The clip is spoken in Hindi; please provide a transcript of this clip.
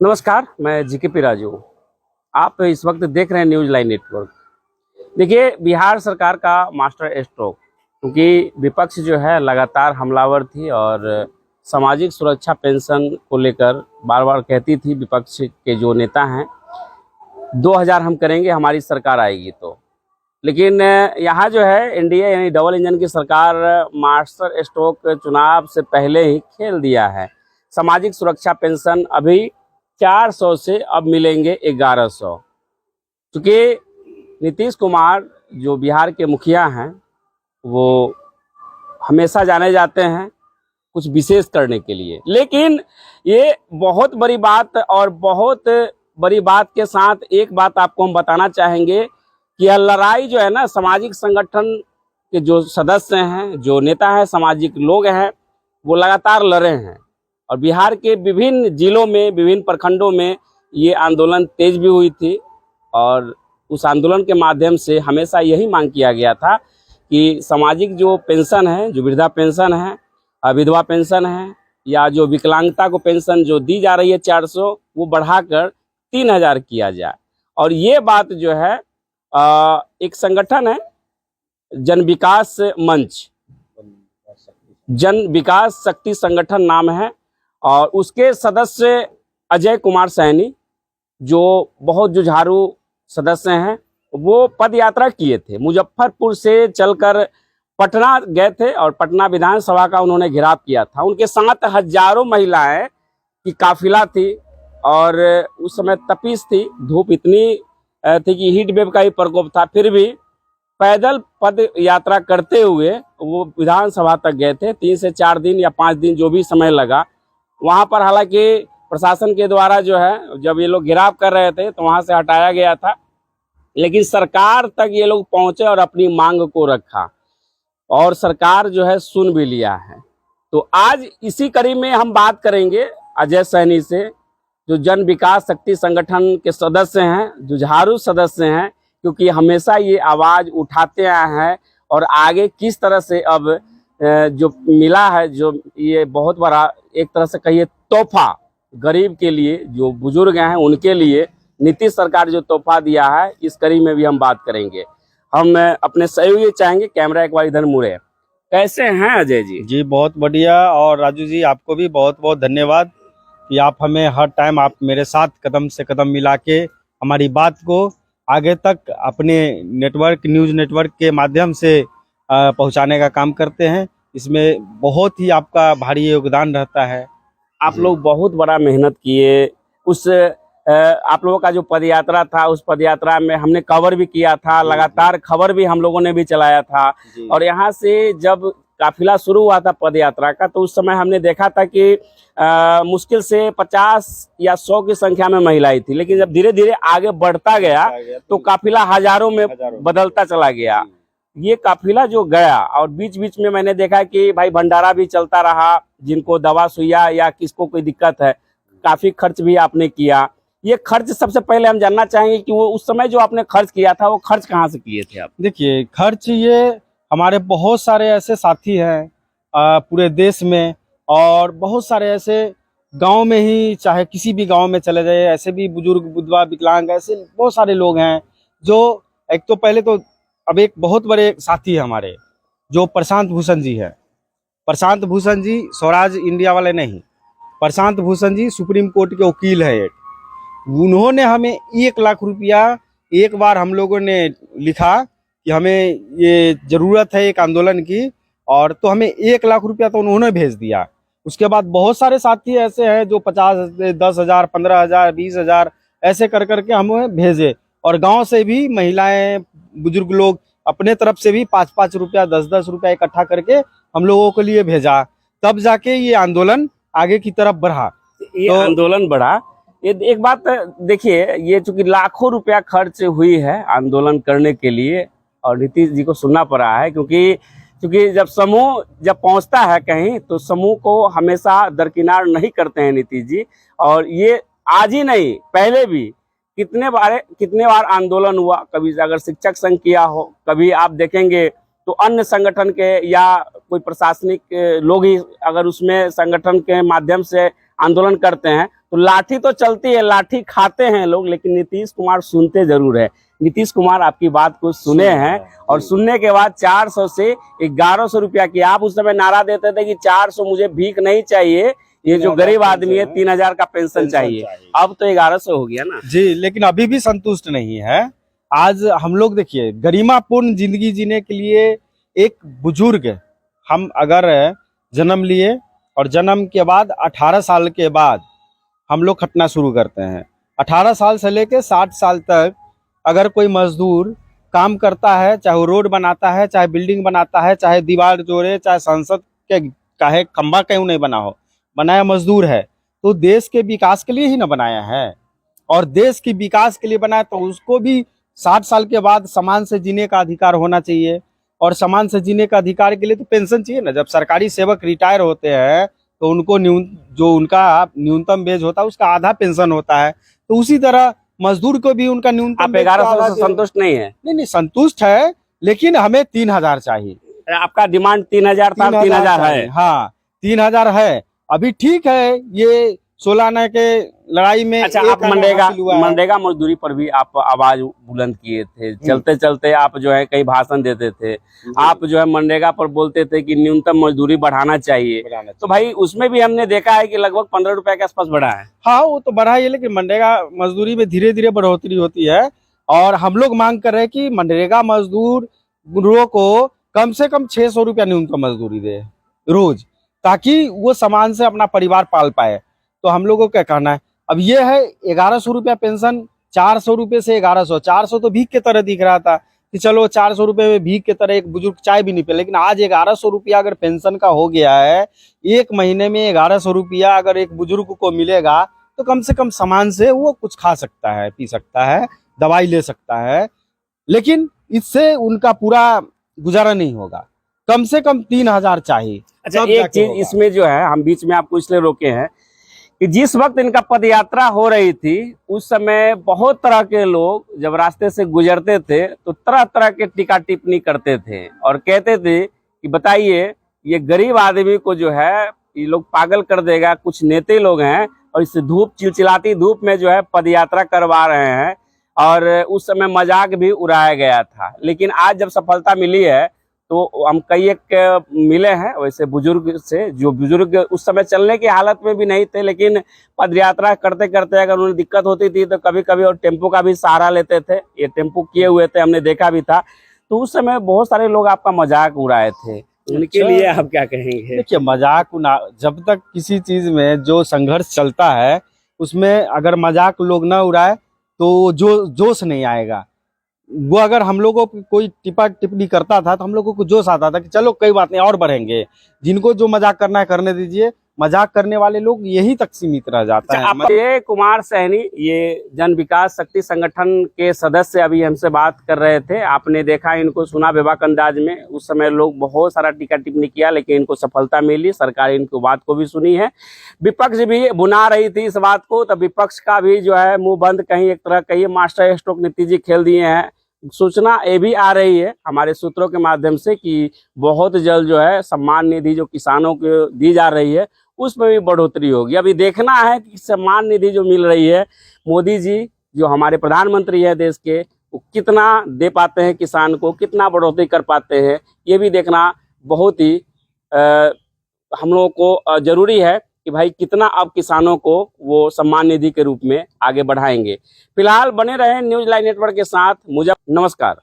नमस्कार, मैं जीके राजू। आप इस वक्त देख रहे हैं न्यूज लाइन नेटवर्क। देखिए, बिहार सरकार का मास्टर स्ट्रोक, क्योंकि विपक्ष जो है लगातार हमलावर थी और सामाजिक सुरक्षा पेंशन को लेकर बार बार कहती थी विपक्ष के जो नेता हैं 2000 हम करेंगे हमारी सरकार आएगी तो। लेकिन यहाँ जो है एनडीए यानी डबल इंजन की सरकार मास्टर स्ट्रोक चुनाव से पहले ही खेल दिया है। सामाजिक सुरक्षा पेंशन अभी 400 से अब मिलेंगे 1100। क्योंकि नीतीश कुमार जो बिहार के मुखिया हैं वो हमेशा जाने जाते हैं कुछ विशेष करने के लिए, लेकिन ये बहुत बड़ी बात और बहुत बड़ी बात के साथ एक बात आपको हम बताना चाहेंगे कि यह लड़ाई जो है ना, सामाजिक संगठन के जो सदस्य हैं, जो नेता हैं, सामाजिक लोग हैं, वो लगातार लड़े हैं और बिहार के विभिन्न जिलों में, विभिन्न प्रखंडों में ये आंदोलन तेज भी हुई थी। और उस आंदोलन के माध्यम से हमेशा यही मांग किया गया था कि सामाजिक जो पेंशन है, जो वृद्धा पेंशन है, विधवा पेंशन है, या जो विकलांगता को पेंशन जो दी जा रही है 400, वो बढ़ाकर 3000 किया जाए। और ये बात जो है एक संगठन है जन विकास मंच, जन विकास शक्ति संगठन नाम है, और उसके सदस्य अजय कुमार सैनी जो बहुत जुझारू सदस्य हैं, वो पद यात्रा किए थे। मुजफ्फरपुर से चलकर पटना गए थे और पटना विधानसभा का उन्होंने घेराव किया था। उनके साथ हजारों महिलाएं की काफिला थी और उस समय तपिश थी, धूप इतनी थी कि हीट वेव का ही प्रकोप था। फिर भी पैदल पद यात्रा करते हुए वो विधानसभा तक गए थे। 3 से 4 दिन या 5 दिन जो भी समय लगा वहां पर। हालांकि प्रशासन के द्वारा जो है, जब ये लोग घेराव कर रहे थे तो वहां से हटाया गया था, लेकिन सरकार तक ये लोग पहुंचे और अपनी मांग को रखा और सरकार जो है सुन भी लिया है। तो आज इसी कड़ी में हम बात करेंगे अजय सैनी से, जो जन विकास शक्ति संगठन के सदस्य हैं, जुझारू सदस्य हैं, क्योंकि हमेशा ये आवाज उठाते आए हैं और आगे किस तरह से अब जो मिला है, जो ये बहुत बड़ा एक तरह से कहिए तोहफा गरीब के लिए, जो बुजुर्ग हैं उनके लिए नीतीश सरकार जो तोहफा दिया है, इस कड़ी में भी हम बात करेंगे। हम अपने सहयोगी चाहेंगे, कैमरा एक बार इधर मुड़े। कैसे हैं अजय जी? जी बहुत बढ़िया। और राजू जी आपको भी बहुत बहुत धन्यवाद कि आप हमें हर टाइम आप मेरे साथ कदम से कदम मिला के हमारी बात को आगे तक अपने नेटवर्क, न्यूज़ नेटवर्क के माध्यम से पहुंचाने का काम करते हैं। इसमें बहुत ही आपका भारी योगदान रहता है। आप लोग बहुत बड़ा मेहनत किए। उस आप लोगों का जो पदयात्रा था, उस पदयात्रा में हमने कवर भी किया था, लगातार खबर भी हम लोगों ने भी चलाया था। और यहाँ से जब काफिला शुरू हुआ था पदयात्रा का, तो उस समय हमने देखा था कि मुश्किल से 50 या 100 की संख्या में महिलाएं थी, लेकिन जब धीरे धीरे आगे बढ़ता गया तो काफिला हजारों में बदलता चला गया। ये काफिला जो गया, और बीच बीच में मैंने देखा कि भाई भंडारा भी चलता रहा, जिनको दवा सुइया या किसको कोई दिक्कत है, काफी खर्च भी आपने किया। ये खर्च सबसे पहले हम जानना चाहेंगे कि वो उस समय जो आपने खर्च किया था, वो खर्च कहाँ से किए थे आप? देखिए, खर्च ये हमारे बहुत सारे ऐसे साथी हैं पूरे देश में, और बहुत सारे ऐसे गांव में ही, चाहे किसी भी गांव में चले जाए, ऐसे भी बुजुर्ग, विधवा, विकलांग, ऐसे बहुत सारे लोग हैं जो, एक तो पहले तो अब एक बहुत बड़े साथी है हमारे, जो प्रशांत भूषण जी है। प्रशांत भूषण जी स्वराज इंडिया वाले नहीं, प्रशांत भूषण जी सुप्रीम कोर्ट के वकील है। उन्होंने हमें 1 लाख रुपया एक बार हम लोगों ने लिखा कि हमें ये जरूरत है एक आंदोलन की, और तो हमें 1 लाख रुपया तो उन्होंने भेज दिया। उसके बाद बहुत सारे साथी ऐसे हैं जो 50, 10,000, 15,000, 20,000 ऐसे कर करके हमें भेजे। और गांव से भी महिलाएं, बुजुर्ग लोग अपने तरफ से भी 5-5 रुपया, 10-10 रुपया इकट्ठा करके हम लोगों के लिए भेजा। तब जाके ये आंदोलन आगे की तरफ बढ़ा। ये तो आंदोलन बढ़ा। ये एक बात देखिए, ये चूंकि लाखों रुपया खर्च हुई है आंदोलन करने के लिए, और नीतीश जी को सुनना पड़ा है, क्योंकि जब समूह जब पहुंचता है कहीं, तो समूह को हमेशा दरकिनार नहीं करते हैं नीतीश जी। और ये आज ही नहीं, पहले भी कितने बार आंदोलन हुआ। कभी अगर शिक्षक संघ किया हो, कभी आप देखेंगे तो अन्य संगठन के या कोई प्रशासनिक लोग ही अगर उसमें संगठन के माध्यम से आंदोलन करते हैं तो लाठी तो चलती है, लाठी खाते हैं लोग, लेकिन नीतीश कुमार सुनते जरूर है। नीतीश कुमार आपकी बात को सुने हैं और सुनने के बाद 400 से 1100 रुपया की, आप उस समय नारा देते थे कि 400 मुझे भीख नहीं चाहिए, ये जो गरीब आदमी है 3000 का पेंशन चाहिए। अब तो 1100 हो गया ना जी, लेकिन अभी भी संतुष्ट नहीं है। आज हम लोग देखिए, गरिमापूर्ण जिंदगी जीने के लिए एक बुजुर्ग, हम अगर जन्म लिए और जन्म के बाद 18 साल के बाद हम लोग खटना शुरू करते हैं। 18 साल से लेके 60 साल तक अगर कोई मजदूर काम करता है, चाहे वो रोड बनाता है, चाहे बिल्डिंग बनाता है, चाहे दीवार जोड़े, चाहे संसद के काहे खंबा क्यों नहीं बना हो, बनाया मजदूर है, तो देश के विकास के लिए ही ना बनाया है। और देश के विकास के लिए बनाया तो उसको भी 60 साल के बाद समान से जीने का अधिकार होना चाहिए। और समान से जीने का अधिकार के लिए तो पेंशन चाहिए ना। जब सरकारी सेवक रिटायर होते हैं तो उनको जो उनका न्यूनतम वेज होता है उसका आधा पेंशन होता है, तो उसी तरह मजदूर को भी उनका न्यूनतम आप 1100 से संतुष्ट नहीं है? नहीं, संतुष्ट है, लेकिन हमें 3000 चाहिए। आपका डिमांड 3000 था, 3000 है? हाँ, 3000 है। अभी ठीक है, ये 16 आना के लड़ाई में। अच्छा, आप मनरेगा मजदूरी पर भी आप आवाज बुलंद किए थे, चलते चलते आप जो है कई भाषण देते थे, आप जो है मनरेगा पर बोलते थे कि न्यूनतम मजदूरी बढ़ाना चाहिए। तो भाई उसमें भी हमने देखा है कि लगभग 15 रुपए के आसपास बढ़ा है। हाँ, वो तो बढ़ा है, लेकिन मनरेगा मजदूरी में धीरे धीरे बढ़ोतरी होती है। और हम लोग मांग कर रहे हैं कि मनरेगा मजदूरों को कम से कम 600 रुपया न्यूनतम मजदूरी दे रोज, ताकि वो सामान से अपना परिवार पाल पाए। तो हम लोगों को क्या कहना है, अब ये है 1100 रुपया पेंशन, 400 रुपये से 1100, 400 तो भीख के तरह दिख रहा था कि चलो 400 रुपये में भीख के तरह एक बुजुर्ग चाय भी नहीं पिए, लेकिन आज 1100 रुपया अगर पेंशन का हो गया है, एक महीने में 1100 रुपया अगर एक बुजुर्ग को मिलेगा तो कम से कम सामान से वो कुछ खा सकता है, पी सकता है, दवाई ले सकता है। लेकिन इससे उनका पूरा गुजारा नहीं होगा, कम से कम 3000 चाहिए। अच्छा, एक चीज इसमें जो है हम बीच में आपको इसलिए रोके हैं कि जिस वक्त इनका पद यात्रा हो रही थी उस समय बहुत तरह के लोग जब रास्ते से गुजरते थे तो तरह तरह के टीका टिप्पणी करते थे और कहते थे कि बताइए ये गरीब आदमी को जो है ये लोग पागल कर देगा। कुछ नेता लोग हैं और इस धूप चिलचिलाती धूप में जो है पद यात्रा करवा रहे हैं और उस समय मजाक भी उड़ाया गया था। लेकिन आज जब सफलता मिली है तो हम कई एक मिले हैं वैसे बुजुर्ग से, जो बुजुर्ग उस समय चलने की हालत में भी नहीं थे, लेकिन पद यात्रा करते करते अगर उन्हें दिक्कत होती थी तो कभी कभी और टेम्पो का भी सहारा लेते थे। ये टेम्पो किए हुए थे, हमने देखा भी था। तो उस समय बहुत सारे लोग आपका मजाक उड़ाए थे, उनके लिए आप क्या कहेंगे? देखिए, मजाक जब तक किसी चीज में जो संघर्ष चलता है उसमें अगर मजाक लोग ना उड़ाए तो जोश नहीं आएगा। वो अगर हम लोगों को कोई टिप्पणी करता था तो हम लोगों को जोश आता था कि चलो कोई बात नहीं और बढ़ेंगे। जिनको जो मजाक करना है करने दीजिए, मजाक करने वाले लोग यही तक सीमित रह जाता है। ये कुमार सहनी, ये जन विकास शक्ति संगठन के सदस्य अभी हमसे बात कर रहे थे। आपने देखा, इनको सुना बेबाक अंदाज में। उस समय लोग बहुत सारा टीका टिप्पणी किया लेकिन इनको सफलता मिली, सरकार इनको बात को भी सुनी है। विपक्ष भी बुना रही थी इस बात को, तब विपक्ष का भी जो है मुंह बंद, कहीं एक तरह कहीं मास्टर स्ट्रोक नीतीश जी खेल दिए हैं। सूचना ये भी आ रही है हमारे सूत्रों के माध्यम से कि बहुत जल्द जो है सम्मान निधि जो किसानों को दी जा रही है उसमें भी बढ़ोतरी होगी। अभी देखना है कि सम्मान निधि जो मिल रही है, मोदी जी जो हमारे प्रधानमंत्री है देश के, वो कितना दे पाते हैं किसान को, कितना बढ़ोतरी कर पाते हैं, ये भी देखना बहुत ही हम लोगों को जरूरी है कि भाई कितना अब किसानों को वो सम्मान निधि के रूप में आगे बढ़ाएंगे। फिलहाल बने रहे न्यूज लाइव नेटवर्क के साथ। नमस्कार।